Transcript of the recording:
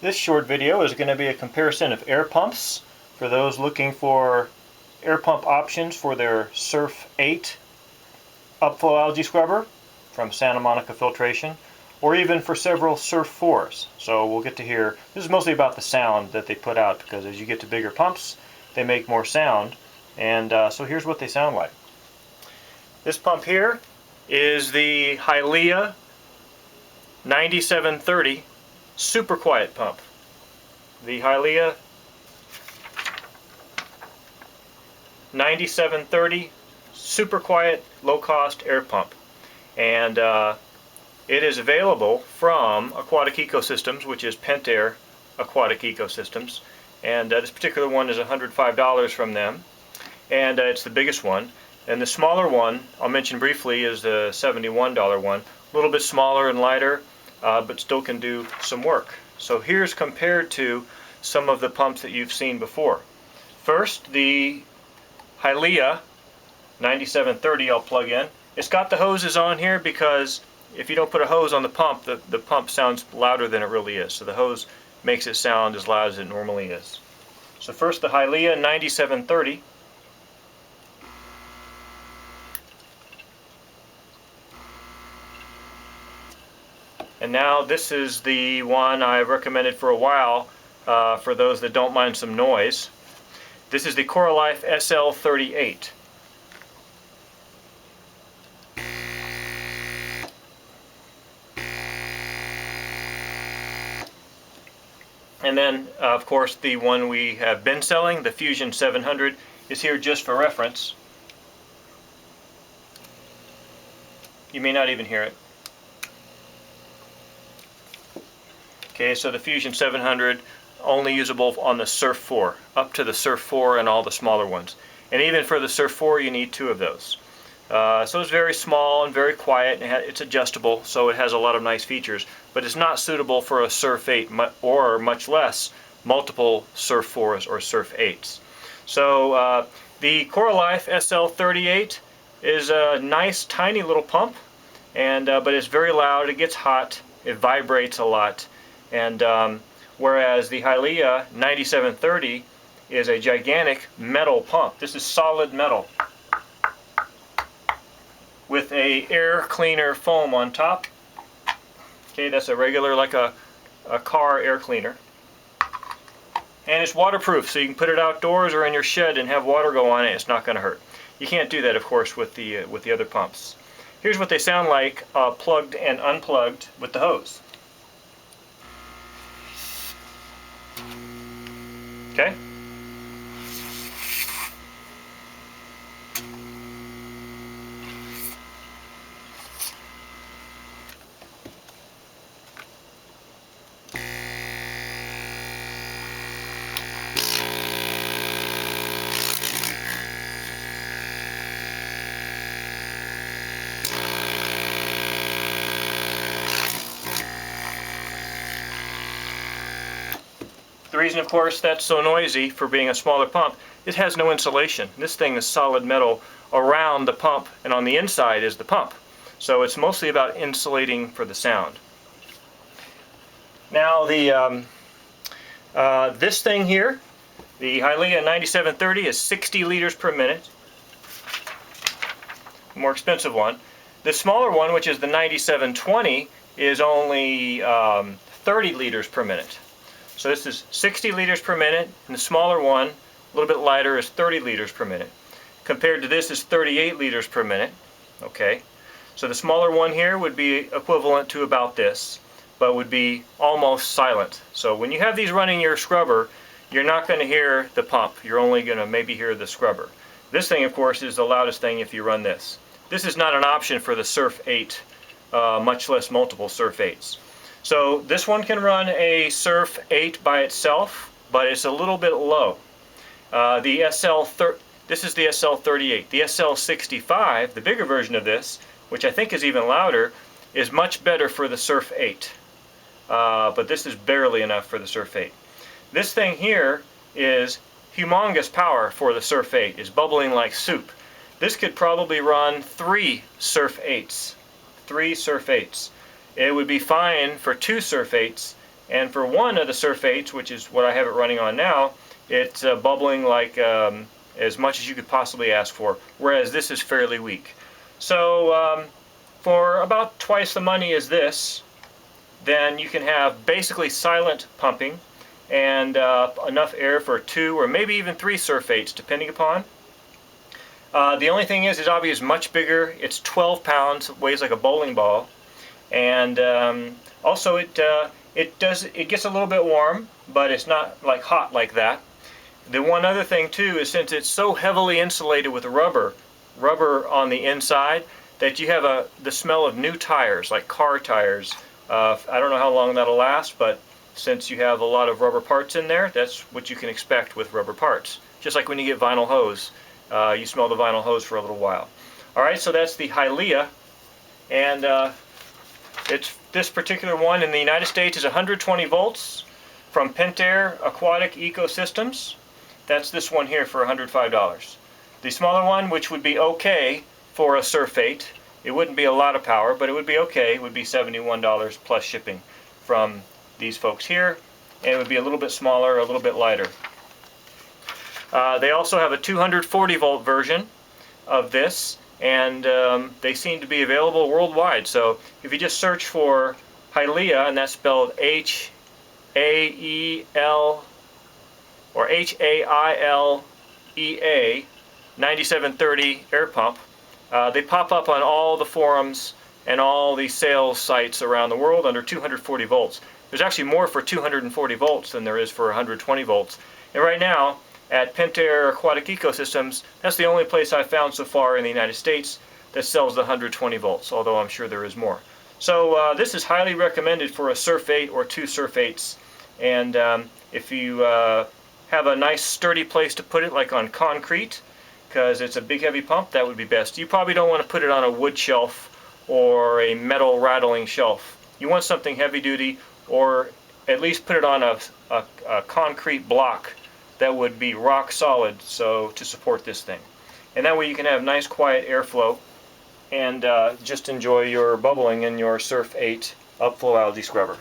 This short video is going to be a comparison of air pumps for those looking for air pump options for their SURF8 upflow algae scrubber from Santa Monica Filtration, or even for several SURF4s. So we'll get to hear, this is mostly about the sound that they put out, because as you get to bigger pumps they make more sound, and so here's what they sound like. This pump here is the Hailea 9730 super quiet pump. The Hailea 9730 super quiet low cost air pump, and it is available from Aquatic Ecosystems, which is Pentair Aquatic Ecosystems, and this particular one is $105 from them, and it's the biggest one. And the smaller one, I'll mention briefly, is the $71 one. A little bit smaller and lighter, but still can do some work. So here's compared to some of the pumps that you've seen before. First, the Hailea 9730 I'll plug in. It's got the hoses on here because if you don't put a hose on the pump, the pump sounds louder than it really is. So the hose makes it sound as loud as it normally is. So first, the Hailea 9730. And now this is the one I've recommended for a while for those that don't mind some noise. This is the CoreLife SL38. And then, of course, the one we have been selling, the Fusion 700, is here just for reference. You may not even hear it. Okay, so the Fusion 700 only usable on the SURF4, up to the SURF4 and all the smaller ones. And even for the SURF4 you need two of those. So it's very small and very quiet, and it's adjustable, so it has a lot of nice features, but it's not suitable for a SURF8 or much less multiple SURF4s or SURF8s. So the CoreLife SL38 is a nice tiny little pump, and but it's very loud, it gets hot, it vibrates a lot. And whereas the Hailea 9730 is a gigantic metal pump. This is solid metal with a air cleaner foam on top. Okay, that's a regular, like a car air cleaner. And it's waterproof, so you can put it outdoors or in your shed and have water go on it. It's not going to hurt. You can't do that, of course, with the other pumps. Here's what they sound like plugged and unplugged with the hose. Okay? The reason, of course, that's so noisy for being a smaller pump, it has no insulation. This thing is solid metal around the pump, and on the inside is the pump. So it's mostly about insulating for the sound. Now this thing here, the Hailea 9730, is 60 liters per minute. The more expensive one. The smaller one, which is the 9720, is only 30 liters per minute. So this is 60 liters per minute, and the smaller one, a little bit lighter, is 30 liters per minute. Compared to this is 38 liters per minute. Okay, so the smaller one here would be equivalent to about this, but would be almost silent. So when you have these running your scrubber, you're not going to hear the pump. You're only going to maybe hear the scrubber. This thing, of course, is the loudest thing if you run this. This is not an option for the SURF8, much less multiple SURF8s. So this one can run a SURF8 by itself, but it's a little bit low. This is the SL38. The SL65, the bigger version of this, which I think is even louder, is much better for the SURF8. But this is barely enough for the SURF8. This thing here is humongous power for the SURF8. It's bubbling like soup. This could probably run 3 SURF8s. It would be fine for 2 SURF8s And for one of the SURF8s, which is what I have it running on now, it's bubbling like as much as you could possibly ask for, whereas this is fairly weak. So for about twice the money as this, then you can have basically silent pumping and enough air for 2 or maybe even 3 SURF8s, depending upon. The only thing is obviously it's much bigger. It's 12 pounds, weighs like a bowling ball, and also it gets a little bit warm, but it's not like hot like that. The one other thing too is, since it's so heavily insulated with rubber on the inside, that you have the smell of new tires, like car tires. I don't know how long that'll last, but since you have a lot of rubber parts in there, that's what you can expect with rubber parts. Just like when you get vinyl hose, you smell the vinyl hose for a little while. Alright, so that's the Hailea, and this particular one in the United States is 120 volts from Pentair Aquatic Ecosystems. That's this one here for $105. The smaller one, which would be okay for a SURF8, it wouldn't be a lot of power, but it would be okay, it would be $71 plus shipping from these folks here, and it would be a little bit smaller, a little bit lighter. They also have a 240 volt version of this, and they seem to be available worldwide. So if you just search for Hailea, and that's spelled H-A-E-L or H-A-I-L-E-A 9730 air pump, they pop up on all the forums and all the sales sites around the world under 240 volts. There's actually more for 240 volts than there is for 120 volts. And right now, at Pentair Aquatic Ecosystems, that's the only place I've found so far in the United States that sells the 120 volts, although I'm sure there is more. So this is highly recommended for a SURF8 or 2 SURF8s. And if you have a nice sturdy place to put it, like on concrete, because it's a big heavy pump, that would be best. You probably don't want to put it on a wood shelf or a metal rattling shelf. You want something heavy duty, or at least put it on a concrete block that would be rock solid, so to support this thing. And that way you can have nice quiet airflow and just enjoy your bubbling in your SURF8 upflow algae scrubber.